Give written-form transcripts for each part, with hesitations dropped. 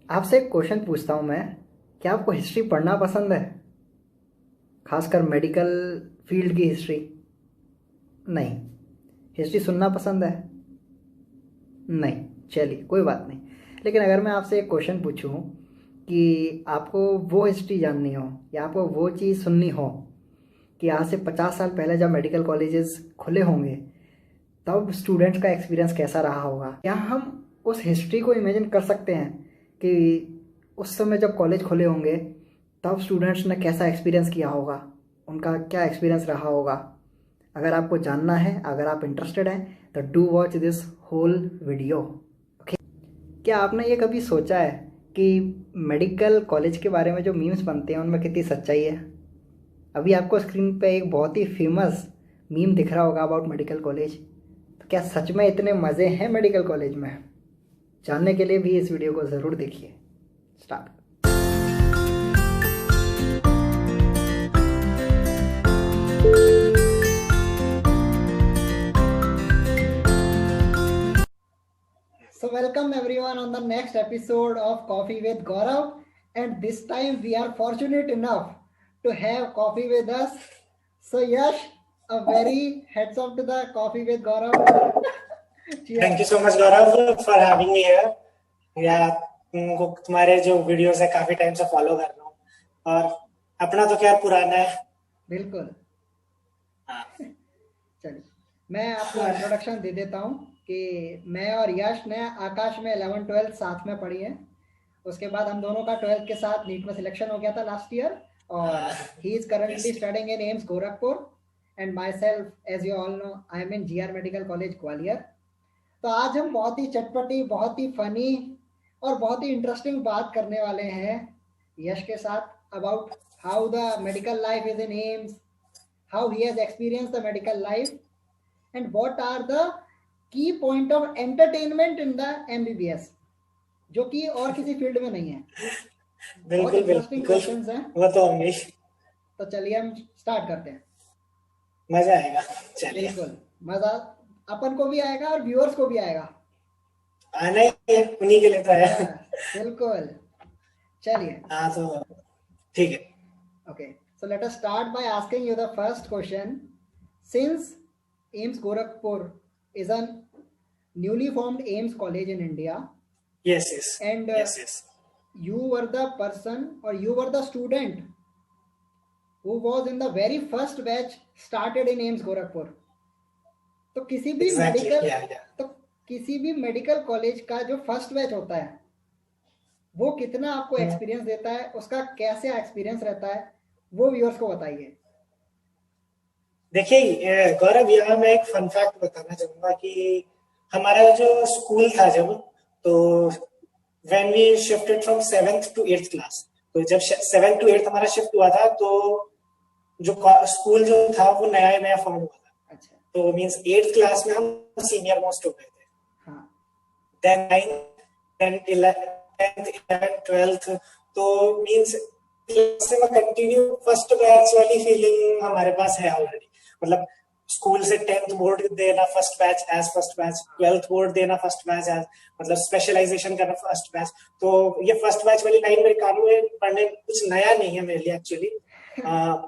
आपसे एक क्वेश्चन पूछता हूँ मैं। क्या आपको हिस्ट्री पढ़ना पसंद है? खासकर मेडिकल फील्ड की हिस्ट्री? नहीं। हिस्ट्री सुनना पसंद है? नहीं। चलिए, कोई बात नहीं। लेकिन अगर मैं आपसे एक क्वेश्चन पूछूं कि आपको वो हिस्ट्री जाननी हो या आपको वो चीज़ सुननी हो कि आज से 50 साल पहले जब मेडिकल कॉलेजेस खुले होंगे तब स्टूडेंट्स का एक्सपीरियंस कैसा रहा होगा, क्या हम उस हिस्ट्री को इमेजिन कर सकते हैं कि उस समय जब कॉलेज खुले होंगे तब स्टूडेंट्स ने कैसा एक्सपीरियंस किया होगा, उनका क्या एक्सपीरियंस रहा होगा? अगर आपको जानना है, अगर आप इंटरेस्टेड हैं तो do watch this whole video. Okay. क्या आपने ये कभी सोचा है कि मेडिकल कॉलेज के बारे में जो मीम्स बनते हैं उनमें कितनी सच्चाई है? अभी आपको स्क्रीन पे एक बहुत ही फेमस मीम दिख रहा होगा अबाउट मेडिकल कॉलेज। तो क्या सच में इतने मज़े हैं मेडिकल कॉलेज में? जानने के लिए भी इस वीडियो को ज़रूर देखिए। Start. So welcome everyone on the next episode of Coffee with Gaurav, and this time we are fortunate enough to have coffee with us. So Yash, a very heads up to the Coffee with Gaurav. Thank you Cheers. So much Gaurav for having me here. या तुमको तुम्हारे जो videos है काफी time से follow कर रहा हूँ और अपना तो क्या पुराना है। बिल्कुल। हाँ। चलिए, मैं आपको इंट्रोडक्शन दे देता हूँ कि मैं और यश ने आकाश में 11th 12th साथ में पढ़ी है। उसके बाद हम दोनों का 12th के साथ नीट में सिलेक्शन हो गया था लास्ट ईयर, और he is yes. Currently studying in AIIMS Gorakhpur, and myself as you all know I am in GR medical college Gwalior. तो आज हम बहुत ही चटपटी, बहुत ही फनी और बहुत ही इंटरेस्टिंग बात करने वाले हैं यश के साथ about how the medical life is in AIIMS, how he has experienced the medical life, and what are the key point of entertainment in the MBBS, जो कि और किसी फील्ड में नहीं है। बहुत बिल्कुल इंटरेस्टिंग बिल्कुल, क्वेश्चंस हैं। वो तो होंगे। तो चलिए हम स्टार्ट करते हैं। मजा आएगा। चलिए। बिल्कुल। मजा अपन को भी आएगा और व्यूअर्स को भी आएगा। आना ही है, उन्हीं के लिए तो है। बिल्कुल। चलिए। हाँ तो ठीक है। Okay, so let us start by asking you the first question. Since AIMS Gorakhpur is a newly formed AIMS college in India, yes yes and yes yes. you were the person or you were the student who was in the very first batch started in AIMS Gorakhpur. तो किसी भी exactly, medical या तो किसी भी medical college का जो first batch होता है वो कितना आपको एक्सपीरियंस देता है, उसका कैसे एक्सपीरियंस रहता है, वो व्यूअर्स को बताइए। देखिए गौरव, यहाँ मैं एक फन फैक्ट बताना चाहूंगा कि हमारा जो स्कूल था जब, तो when we shifted from 7th to 8th class, तो जब 7th to 8th हमारा शिफ्ट हुआ था तो जो स्कूल जो था वो नया नया फॉर्म हुआ था। अच्छा। तो मींस 8th क्लास में हम सीनियर मोस्ट हो गए थे। हाँ। Then 9th 10th 11th 12th, तो मींस से मैं कंटिन्यू फर्स्ट बैच वाली फीलिंग हमारे पास है ऑलरेडी। मतलब स्कूल से 10th बोर्ड देना first batch as first batch, 12th board देना फर्स्ट बैच एज, मतलब स्पेशलाइजेशन करना फर्स्ट बैच। तो ये फर्स्ट बैच वाली लाइन मेरे कानों में पढ़ने कुछ नया नहीं है मेरे लिए एक्चुअली।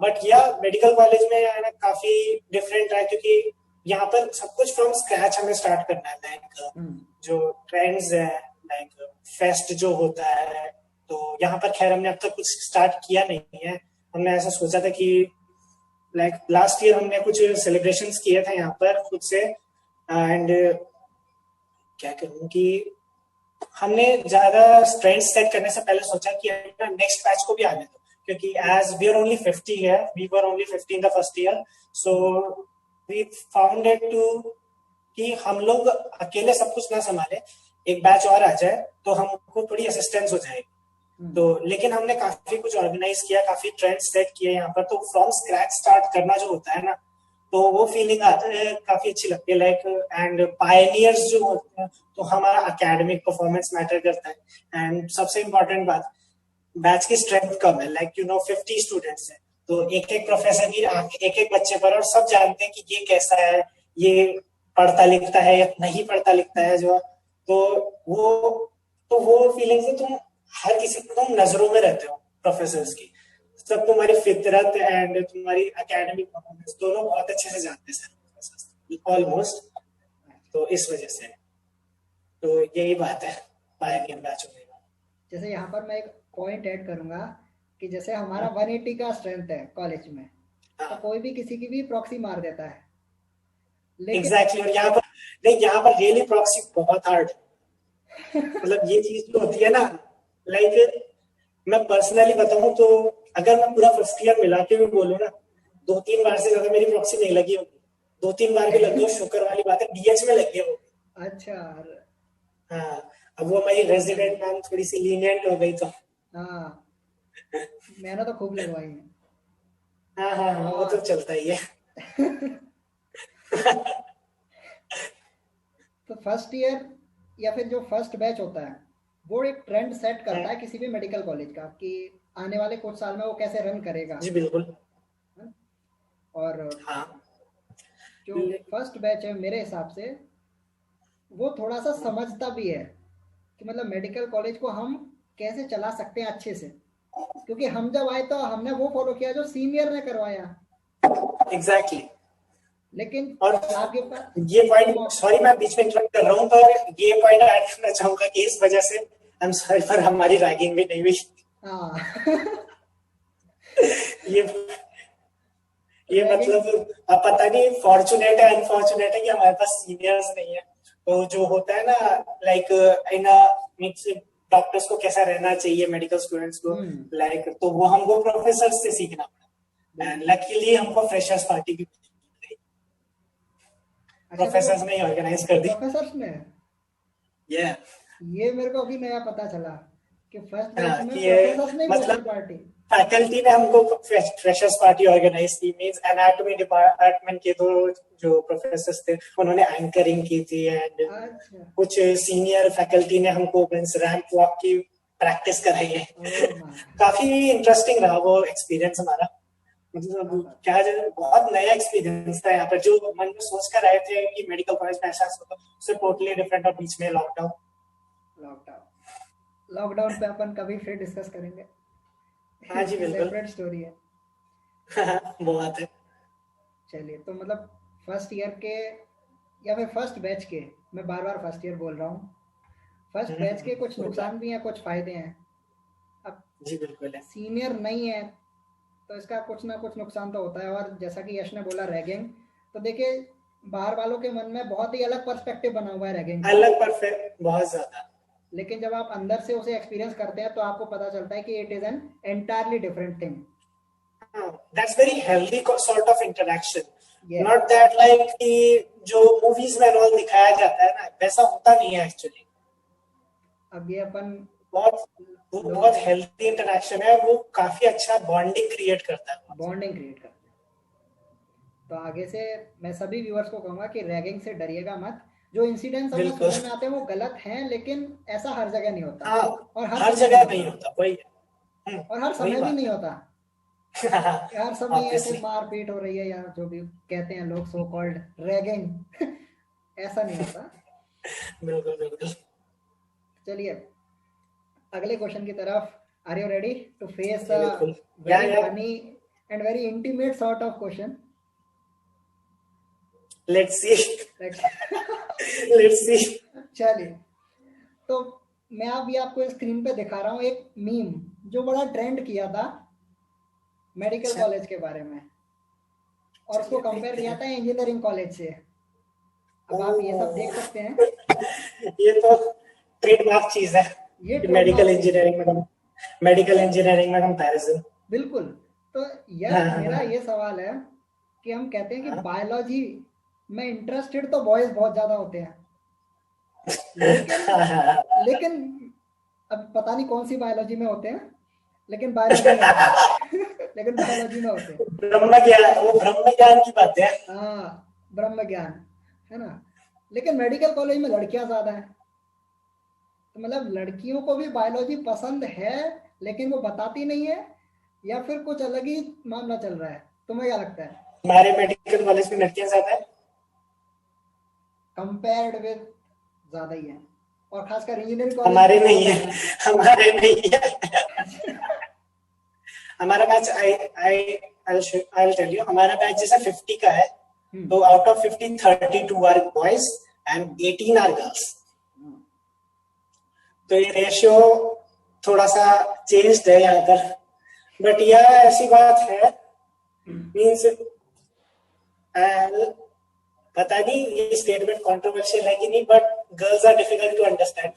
बट या मेडिकल कॉलेज में आना काफी डिफरेंट है, क्योंकि यहाँ पर सब कुछ फ्रॉम स्क्रैच हमें स्टार्ट करना है। लाइक जो ट्रेंड्स है, लाइक फेस्ट जो होता है, तो यहाँ पर खैर हमने अब तक कुछ स्टार्ट किया नहीं है। हमने ऐसा सोचा था कि लाइक लास्ट ईयर हमने कुछ सेलिब्रेशंस किए थे यहाँ पर खुद से, एंड क्या करूँ कि हमने ज्यादा ट्रेंड्स सेट करने से पहले सोचा कि नेक्स्ट बैच को भी आने दो, क्योंकि एज वी आर ओनली 50 है, we were only 50 in the first year, so we found it to कि हम लोग अकेले सब कुछ ना संभाले, एक बैच और आ जाए तो हमको थोड़ी असिस्टेंस हो जाएगी। तो लेकिन हमने काफी कुछ ऑर्गेनाइज किया, काफी ट्रेंड सेट किए यहाँ पर। तो फ्रॉम स्क्रैच स्टार्ट करना जो होता है ना, तो वो फीलिंग आती है, काफी अच्छी लगती है। लाइक एंड पायनियर्स जो होते हैं, तो हमारा एकेडमिक परफॉर्मेंस मैटर करता है। एंड सबसे इम्पोर्टेंट बात, बैच की स्ट्रेंथ कम है, लाइक 50 स्टूडेंट्स है, तो एक एक प्रोफेसर की आंख एक एक बच्चे पर, और सब जानते हैं कि ये कैसा है, ये पढ़ता लिखता है या नहीं पढ़ता लिखता है जो, तो वो तो वो फीलिंग से तुम हर किसी तुम नजरों में रहते हो प्रोफेसर्स की, सब तुम्हारी फितरत एंड तुम्हारी एकेडमिक परफॉर्मेंस दोनों बहुत अच्छे से जानते हैं सर, ऑलमोस्ट। तो इस वजह से तो यही बात है पायनियर बैच होने का। जैसे यहाँ पर मैं एक पॉइंट ऐड करूंगा कि जैसे हमारा 180 का स्ट्रेंथ है कॉलेज में, तो हाँ कोई भी किसी की भी प्रॉक्सी मार देता है, लेकिन एग्जैक्टली exactly। और यहाँ पर नहीं, यहाँ पर रियली प्रॉक्सी बहुत हार्ड, मतलब ये चीज जो होती है ना, लाइक मैं पर्सनली बताऊं तो अगर मैं पूरा फर्स्ट ईयर मिला के भी बोलूँ ना, 2-3 बार से ज्यादा मेरी प्रॉक्सी नहीं लगी होगी। 2-3 बार भी लग गई, शुक्र वाली बात है, डीएच में लगी है वो। अच्छा। हाँ, अब वो हमारी रेजिडेंट मैम थोड़ी सी लीनियंट हो गई तो। हाँ, मैंने तो खूब लगवाई है। हाँ हाँ हाँ, वो तो और चलता ही है। तो फर्स्ट ईयर या फिर जो फर्स्ट बैच होता है, वो एक ट्रेंड सेट करता हाँ, है किसी भी मेडिकल कॉलेज का कि आने वाले कुछ साल में वो कैसे रन करेगा, जी बिल्कुल। है? और हाँ जो फर्स्ट बैच है मेरे हिसाब से वो थोड़ा सा समझता भी है कि मतलब मेडिकल कॉलेज को हम कैसे चला सकते हैं अच्छे से, क्योंकि हम जब आए तो हमने वो फॉलो किया जो सीनियर ने करवाया, एग्जैक्टली exactly। लेकिन और आपके पास ये पॉइंट, सॉरी मैं बीच में इंटरप्ट कर रहा हूँ, पर ये पॉइंट ऐड करना चाहूंगा कि इस वजह से आई एम सॉरी पर हमारी रैगिंग भी नहीं हुई। हाँ। ये ये रैगिंग। मतलब अब पता नहीं फॉर्चुनेट है अनफॉर्चुनेट है कि हमारे पास सीनियर्स नहीं है। तो जो होता है ना, लाइक इन मीन्स डॉक्टर्स को कैसा रहना चाहिए मेडिकल स्टूडेंट्स को, हम्म। लाइक तो वो हमको प्रोफेसर से सीखना पड़ा, एंड बिल्कुल। लकीली हमको फ्रेशर्स पार्टी भी अच्छा, तो वो प्रोफेसर्स ने ऑर्गेनाइज कर दी। प्रोफेसर ने, ये ये मेरे को अभी नया पता चला कि फर्स्ट बैच हाँ में कि ये प्रोफेसर ने फ्रेशर मतलब पार्टी। फैकल्टी ने हमको फ्रेशर्स पार्टी ऑर्गेनाइज की, मींस एनाटॉमी डिपार्टमेंट के दो जो प्रोफेसर्स थे उन्होंने एंकरिंग की थी, एंड अच्छा। कुछ सीनियर फैकल्टी ने हमको मींस रैंप वॉक की प्रैक्टिस कराई है। Oh my. काफी इंटरेस्टिंग रहा वो एक्सपीरियंस हमारा, मतलब क्या बात। क्या जाए, बहुत नया एक्सपीरियंस था। यहाँ पर जो मन में सोच कर आए थे कि मेडिकल कॉलेज में ऐसा होगा, उससे टोटली डिफरेंट, और बीच में लॉकडाउन। लॉकडाउन, लॉकडाउन पे अपन कभी फिर डिस्कस करेंगे। हाँ जी इसकी बिल्कुल। सेपरेट स्टोरी है। बहुत है। चलिए, तो मतलब फर्स्ट ईयर के या फिर फर्स्ट बैच के, मैं बार बार फर्स्ट ईयर बोल रहा हूँ, फर्स्ट बैच के कुछ कोई बात नुकसान भी हैं कुछ फायदे हैं। अब जी बिल्कुल है। सीनियर नहीं है तो इसका कुछ ना कुछ नुकसान तो होता है, और जैसा कि यश ने बोला रैगिंग, तो देखिए बाहर वालों के मन में बहुत ही अलग पर्सपेक्टिव बना हुआ है रैगिंग का, अलग परफेक्ट बहुत ज्यादा। लेकिन जब आप अंदर से उसे एक्सपीरियंस करते हैं तो आपको पता चलता है कि it is an entirely different thing. That's very healthy sort of interaction, yes. Not that like कि जो मूवीज में रोल दिखाया जाता है ना, वैसा होता नहीं है एक्चुअली। अब ये अपन बहुत वो लोगों बहुत को हेल्दी इंटरेक्शन है, वो काफी अच्छा बॉन्डिंग क्रिएट करता है। बॉन्डिंग क्रिएट करते हैं। तो आगे से मैं सभी व्यूअर्स को कहूंगा कि रैगिंग से डरिएगा मत। जो इंसिडेंट्स हमें बिल्कुल। सुनने में आते हैं वो गलत हैं, लेकिन ऐसा हर जगह नहीं होता, हाँ, और हर हर समय नहीं जगह नहीं होता, होता वही। और हर वही समय भी बात नहीं है। होता कि हर समय ऐसे ऑब्वियसली। मारपीट हो रही है या जो भी कहते हैं लोग सो कॉल्ड रैगिंग। ऐसा नहीं होता। बिल्कुल बिल्कुल। चलिए अगले क्वेश्चन की तरफ। Are you ready to face जी बिल्कुल। Very yeah funny and very intimate sort of question? Let's see. Let's. Let's see. चलिए, तो मैं अभी आपको स्क्रीन पे दिखा रहा हूँ एक मीम जो बड़ा ट्रेंड किया था मेडिकल अच्छा कॉलेज के बारे में, और उसको चलिए कंपेयर देखते किया हैं। था इंजीनियरिंग कॉलेज से। अब आप ये सब ओ, देख सकते हैं। ये तो ट्रेडमार्क चीज है ये कि मेडिकल ट्रेडमार्क चीज है। इंजीनियरिंग में मेडिकल इंजीनियरिंग में कंपैरिजन। बिल्कुल। तो हाँ यश, मेरा हाँ ये सवाल है कि हम कहते हैं कि हाँ बायोलॉजी में इंटरेस्टेड तो बॉयज बहुत ज्यादा होते हैं, लेकिन हाँ हाँ। लेकिन अब पता नहीं कौन सी बायोलॉजी में होते हैं, लेकिन बायोलॉजी में होते हैं। लेकिन बायोलॉजी में होते हैं। ब्रह्म ज्ञान, वो ब्रह्म ज्ञान की बात है। हाँ, ब्रह्म ज्ञान, है ना। लेकिन मेडिकल कॉलेज में लड़कियां ज्यादा हैं, तो मतलब लड़कियों को भी बायोलॉजी पसंद है लेकिन वो बताती नहीं है, या फिर कुछ अलग ही मामला चल रहा है? तुम्हें क्या लगता है? हमारे मेडिकल कॉलेज में लड़कियां ज्यादा है। कंपेयर्ड विद ज्यादा ही है। और खासकर इंजीनियरिंग कॉलेज हमारे में नहीं बहुत है, ज्यादा हमारे नहीं है। है। हमारा बैच आई टेल यू, हमारा बैच जैसा 50 का है, हम्म। तो out of 50 32 are boys and 18 are girls. तो ये रेशियो थोड़ा सा चेंज्ड है यहाँ पर, बट यह ऐसी बात है, मीन्स पता नहीं ये स्टेटमेंट कंट्रोवर्शियल है कि नहीं, but girls are difficult to understand.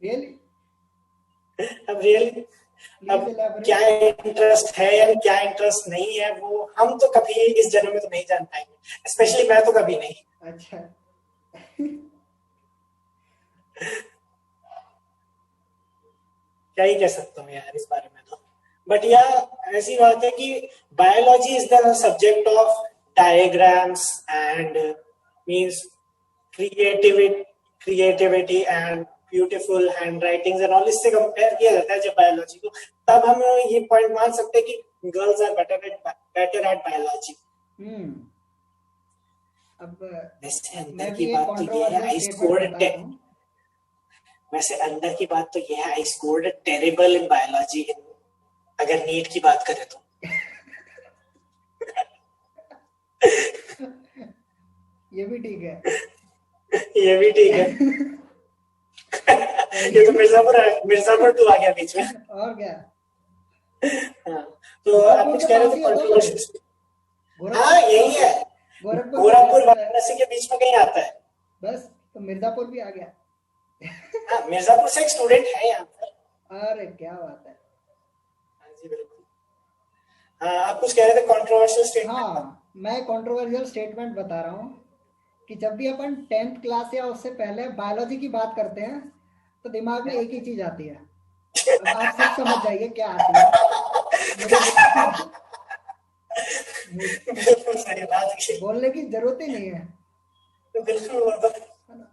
Really? अब रियली, अब प्लीज क्या एलैबोरेट। इंटरेस्ट है या क्या इंटरेस्ट नहीं है वो हम तो कभी इस जन्म में तो नहीं जान पाएंगे, स्पेशली मैं तो कभी नहीं। अच्छा। क्या ही कह सकता हूँ यार इस बारे में तो, बट यह ऐसी बात है कि biology is the subject of diagrams and means creativity creativity and beautiful hand writing and all, इससे कंपेयर किया जाता है जब बायोलॉजी को, तब हम ये पॉइंट मान सकते हैं कि girls are better at biology. अब वैसे अंदर मैं की भी एक बात तो ये है, कंट्रोवर्शियल आई स्टेटमेंट स्कोर्ड बताता हूँ। वैसे अंदर की बात तो ये है, I scored terrible in biology, अगर नीट की बात करें तो। ये भी ठीक है। ये भी ठीक है। ये तो मिर्जापुर तो आ गया बीच में। और क्या? हाँ, तो आप गोरखपुर कुछ के कह रहे पास थे ही होता है वो। कंट्रोवर्शियल। हाँ गोरखपुर यही है, गोरखपुर के पास गोरखपुर होता है। वाराणसी के बीच में कहीं आता है। बस तो मिर्जापुर भी आ गया। हाँ, मिर्जापुर से एक स्टूडेंट है यहाँ पर। अरे क्या बात है। हाँ जी बिल्कुल। हाँ, आप कुछ कह रहे थे कंट्रोवर्शियल स्टेटमेंट। हाँ, मैं कंट्रोवर्शियल स्टेटमेंट बता रहा हूँ कि जब भी अपन 10th क्लास या उससे पहले बायोलॉजी की बात करते हैं तो दिमाग में एक ही चीज आती है। अब आप सब समझ जाइए क्या आती है। मुझे बिल्कुल सही बात है। बोलने की जरूरत ही नहीं है, बिल्कुल वो तो, है ना?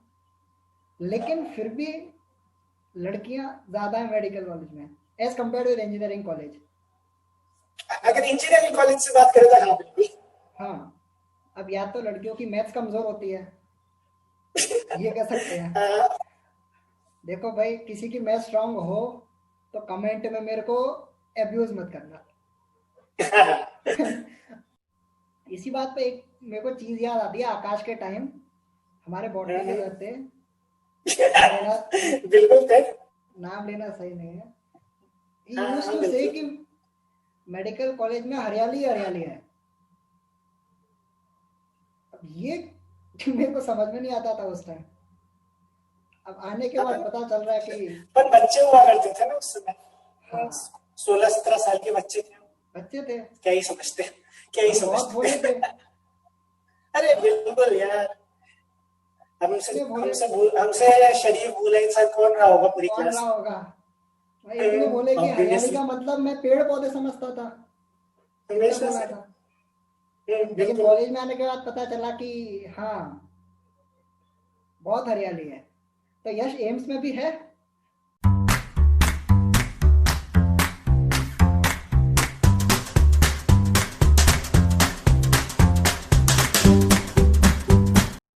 लेकिन फिर भी लड़कियां ज्यादा है मेडिकल कॉलेज में as compare to engineering college. अगर इंजीनियरिंग कॉलेज से बात करें तो हाँ बिल्कुल। हाँ, अब या तो लड़कियों की मैथ्स कमजोर होती है, ये कह सकते हैं। हाँ, देखो भाई, किसी की मैथ्स स्ट्रांग हो तो कमेंट में मेरे को अब्यूज मत करना। इसी बात पे एक मेरे को चीज याद आती है। आकाश के टाइम हमारे बॉटनी के सर थे, नाम लेना बिल्कुल थे। नाम लेना सही नहीं है। हाँ, यूज हाँ, टू से बिल्कुल। कि मेडिकल कॉलेज में हरियाली ही हरियाली है। अब ये मेरे को समझ में नहीं आता था उस टाइम। अब आने के बाद पता चल रहा है कि पर बच्चे हुआ करते थे ना उस समय, हाँ, 16-17 साल के बच्चे थे, बच्चे थे। क्या ही समझते, क्या ही हम बहुत भोले समझते। थे। अरे बिल्कुल यार, हमसे इतने भोले हमसे शरीफ भूला इंसान कौन रहा होगा पूरी कौन क्लास रहा होगा भाई। इतने भोले कि हरियाली ऑब्वियसली। का मतलब मैं पेड़ पौधे समझता था। इतना हमेशा भोला से। था। लेकिन बिल्कुल। कॉलेज में आने के बाद पता चला कि हाँ, बहुत हरियाली है। तो यश एम्स में भी है।